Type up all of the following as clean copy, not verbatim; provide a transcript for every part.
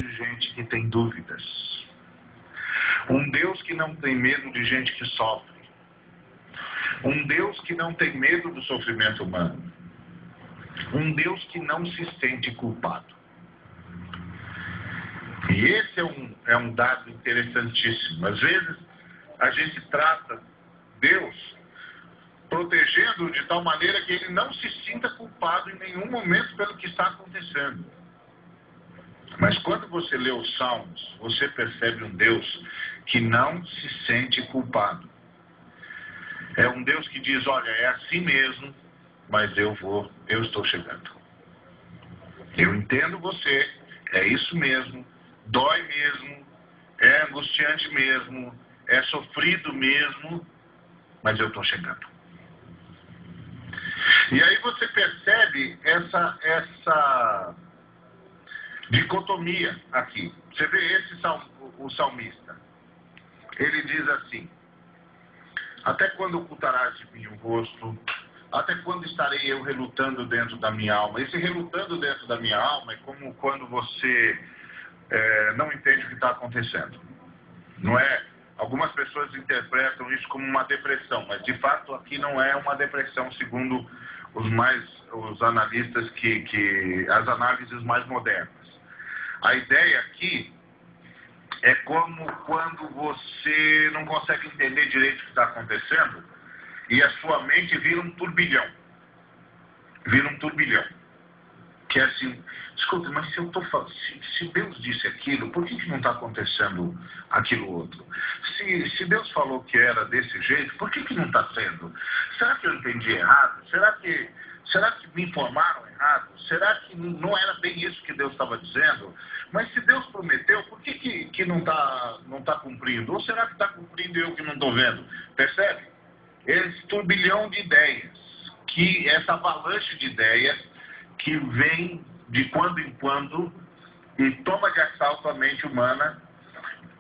de gente que tem dúvidas. Um Deus que não tem medo de gente que sofre. Um Deus que não tem medo do sofrimento humano. Um Deus que não se sente culpado. E esse é um dado interessantíssimo. Às vezes, a gente trata Deus protegendo de tal maneira que ele não se sinta culpado em nenhum momento pelo que está acontecendo. Mas quando você lê os Salmos, você percebe um Deus que não se sente culpado. É um Deus que diz, olha, é assim mesmo, mas eu estou chegando. Eu entendo você, é isso mesmo, dói mesmo, é angustiante mesmo, é sofrido mesmo, mas eu estou chegando. E aí você percebe essa dicotomia aqui. Você vê o salmista. Ele diz assim, até quando ocultarás de mim o rosto? Até quando estarei eu relutando dentro da minha alma? Esse relutando dentro da minha alma é como quando você não entende o que está acontecendo. Não é? Algumas pessoas interpretam isso como uma depressão, mas de fato aqui não é uma depressão, segundo os analistas as análises mais modernas. A ideia aqui é como quando você não consegue entender direito o que está acontecendo e a sua mente vira um turbilhão. Vira um turbilhão. Que é assim, escuta, mas se Deus disse aquilo, por que não está acontecendo aquilo outro? Se Deus falou que era desse jeito, por que não está sendo? Será que eu entendi errado? Será que me informaram errado? Será que não era bem isso que Deus estava dizendo? Mas se Deus prometeu, por que não tá cumprindo? Ou será que está cumprindo e eu que não estou vendo? Percebe? Esse turbilhão de ideias, essa avalanche de ideias que vem de quando em quando e toma de assalto a mente humana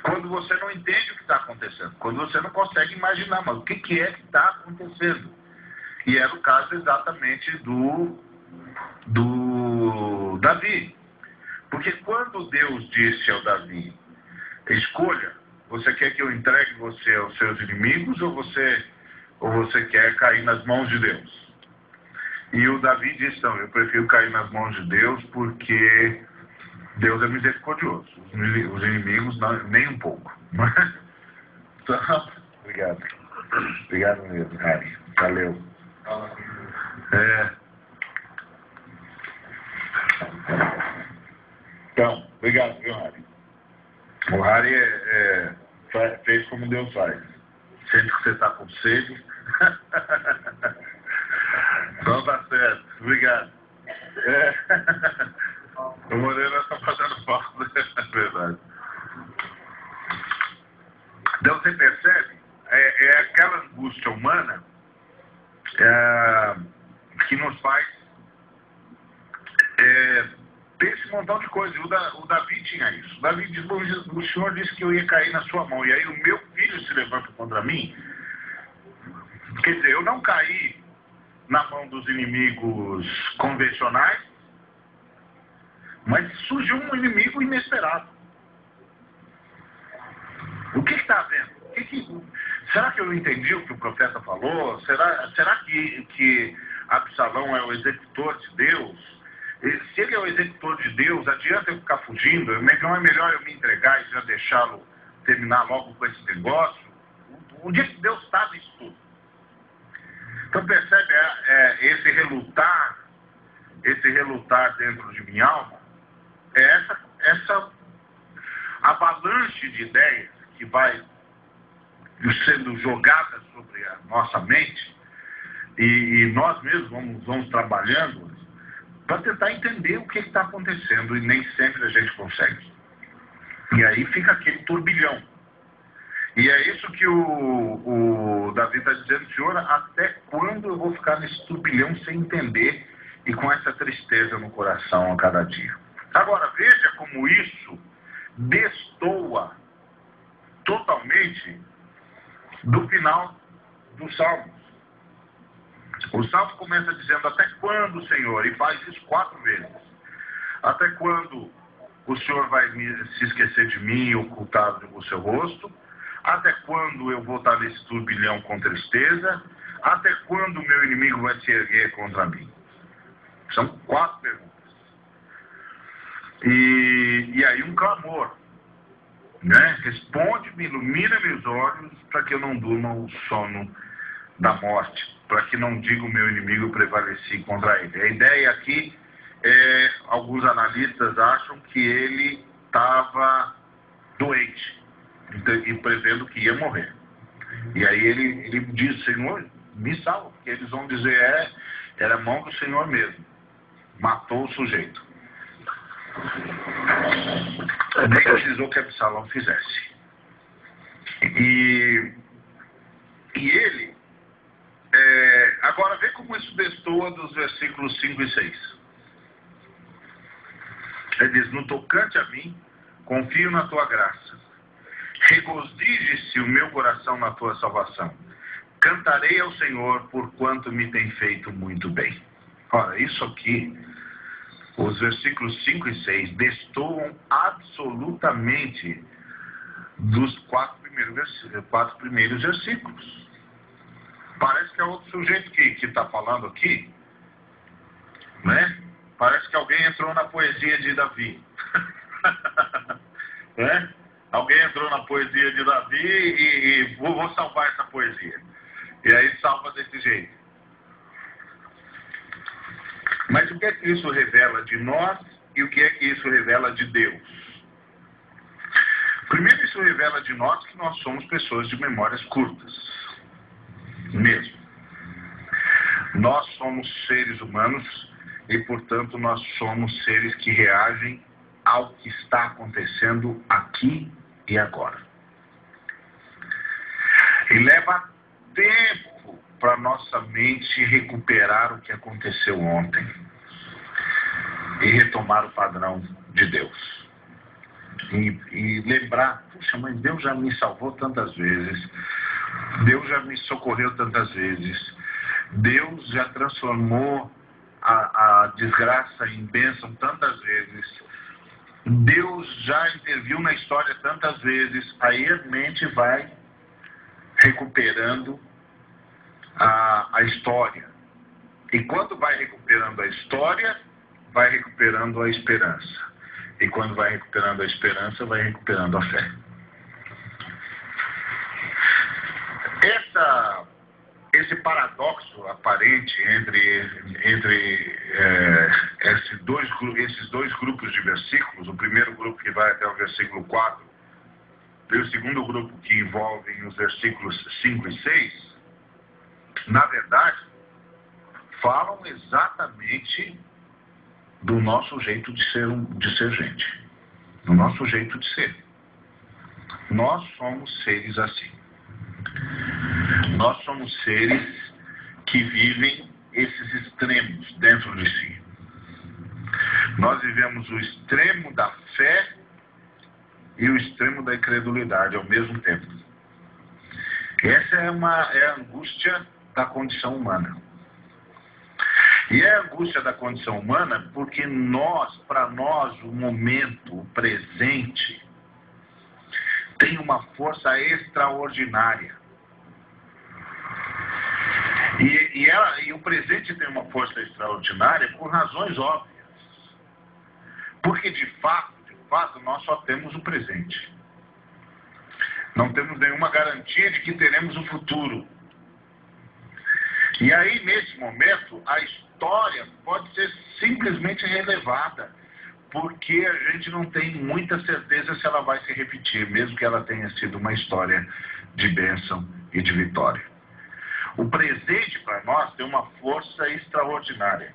quando você não entende o que está acontecendo, quando você não consegue imaginar, mas o que é que está acontecendo? E era o caso exatamente do Davi. Porque quando Deus disse ao Davi, escolha, você quer que eu entregue você aos seus inimigos ou você quer cair nas mãos de Deus? E o Davi disse, não, eu prefiro cair nas mãos de Deus porque Deus é misericordioso. Os inimigos, não, nem um pouco. Então, obrigado. Obrigado mesmo, Harry. Valeu. Então, obrigado, viu, Harry? O Harry fez como Deus faz. Sempre que você está com sede. Então tá certo, obrigado. O Moreira está fazendo falta, é verdade. Então você percebe, é aquela angústia humana que nos faz ter esse montão de coisas. O Davi tinha isso. O Davi diz, o Senhor disse que eu ia cair na sua mão, e aí o meu filho se levanta contra mim. Quer dizer, eu não caí na mão dos inimigos convencionais, mas surgiu um inimigo inesperado. O que está havendo? Será que eu não entendi o que o profeta falou? Será que Absalão é o executor de Deus? Se ele é o executor de Deus, adianta eu ficar fugindo? Não é melhor eu me entregar e já deixá-lo terminar logo com esse negócio? Onde é que Deus está nisso tudo? Então percebe esse relutar dentro de minha alma, é essa avalanche de ideias que vai sendo jogada sobre a nossa mente e nós mesmos vamos trabalhando para tentar entender o que está acontecendo e nem sempre a gente consegue. E aí fica aquele turbilhão. E é isso que o Davi está dizendo, Senhor, até quando eu vou ficar nesse turbilhão sem entender e com essa tristeza no coração a cada dia? Agora, veja como isso destoa totalmente do final dos Salmos. O Salmo começa dizendo, até quando, Senhor? E faz isso 4 vezes. Até quando o Senhor vai se esquecer de mim e ocultar o seu rosto? Até quando eu vou estar nesse turbilhão com tristeza? Até quando o meu inimigo vai se erguer contra mim? São 4 perguntas. E aí um clamor, né? Responde-me, ilumina meus olhos, para que eu não durma o sono da morte, para que não diga o meu inimigo prevaleci contra ele. A ideia aqui alguns analistas acham que ele estava doente e prevendo que ia morrer. E aí ele diz, Senhor, me salva, porque eles vão dizer, era a mão do Senhor mesmo. Matou o sujeito. Nem precisou que Absalão fizesse. E ele, agora vê como isso destoa dos versículos 5 e 6. Ele diz, no tocante a mim, confio na tua graça. Regozije-se o meu coração na tua salvação. Cantarei ao Senhor por quanto me tem feito muito bem. Ora, isso aqui, os versículos 5 e 6 destoam absolutamente dos 4 primeiros versículos. Parece que é outro sujeito que está falando aqui, né? Parece que alguém entrou na poesia de Davi. Né? Alguém entrou na poesia de Davi e vou salvar essa poesia. E aí salva desse jeito. Mas o que é que isso revela de nós e o que é que isso revela de Deus? Primeiro, isso revela de nós que nós somos pessoas de memórias curtas. Mesmo. Nós somos seres humanos e, portanto, nós somos seres que reagem ao que está acontecendo aqui e agora. E leva tempo para nossa mente recuperar o que aconteceu ontem e retomar o padrão de Deus. E lembrar, puxa, mas Deus já me salvou tantas vezes, Deus já me socorreu tantas vezes, Deus já transformou a desgraça em bênção tantas vezes, Deus já interviu na história tantas vezes. Aí a mente vai recuperando a história. E quando vai recuperando a história, vai recuperando a esperança. E quando vai recuperando a esperança, vai recuperando a fé. Esse paradoxo aparente entre esses dois grupos de versículos, o primeiro grupo que vai até o versículo 4, e o segundo grupo que envolve os versículos 5 e 6, na verdade, falam exatamente do nosso jeito de ser gente, do nosso jeito de ser. Nós somos seres assim. Nós somos seres que vivem esses extremos dentro de si. Nós vivemos o extremo da fé e o extremo da incredulidade ao mesmo tempo. Essa é a angústia da condição humana. E é a angústia da condição humana porque para nós, o momento, o presente, tem uma força extraordinária. E o presente tem uma força extraordinária por razões óbvias. Porque de fato, nós só temos o presente. Não temos nenhuma garantia de que teremos o futuro. E aí, nesse momento, a história pode ser simplesmente relevada, porque a gente não tem muita certeza se ela vai se repetir, mesmo que ela tenha sido uma história de bênção e de vitória. O presente para nós tem uma força extraordinária.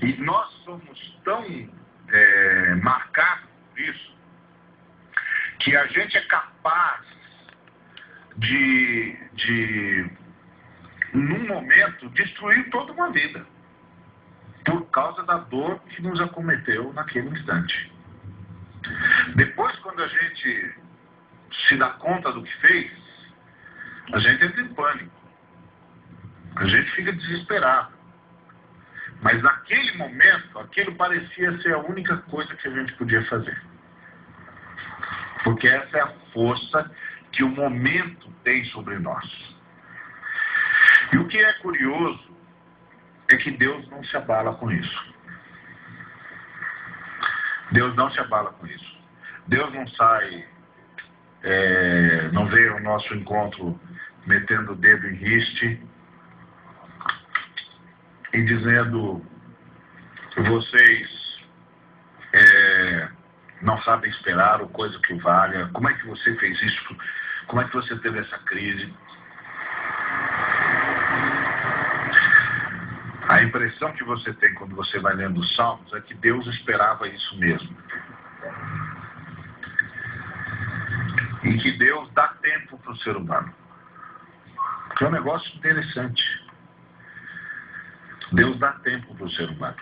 E nós somos tão marcados por isso, que a gente é capaz de num momento, destruir toda uma vida, por causa da dor que nos acometeu naquele instante. Depois, quando a gente se dá conta do que fez, a gente entra em pânico. A gente fica desesperado. Mas naquele momento, aquilo parecia ser a única coisa que a gente podia fazer. Porque essa é a força que o momento tem sobre nós. E o que é curioso é que Deus não se abala com isso. Deus não se abala com isso. Deus não sai, não vem ao nosso encontro metendo o dedo em riste e dizendo: vocês não sabem esperar ou coisa que valha, como é que você fez isso, como é que você teve essa crise. A impressão que você tem quando você vai lendo os Salmos é que Deus esperava isso mesmo. E que Deus dá tempo para o ser humano. Que é um negócio interessante. Deus dá tempo para o ser humano.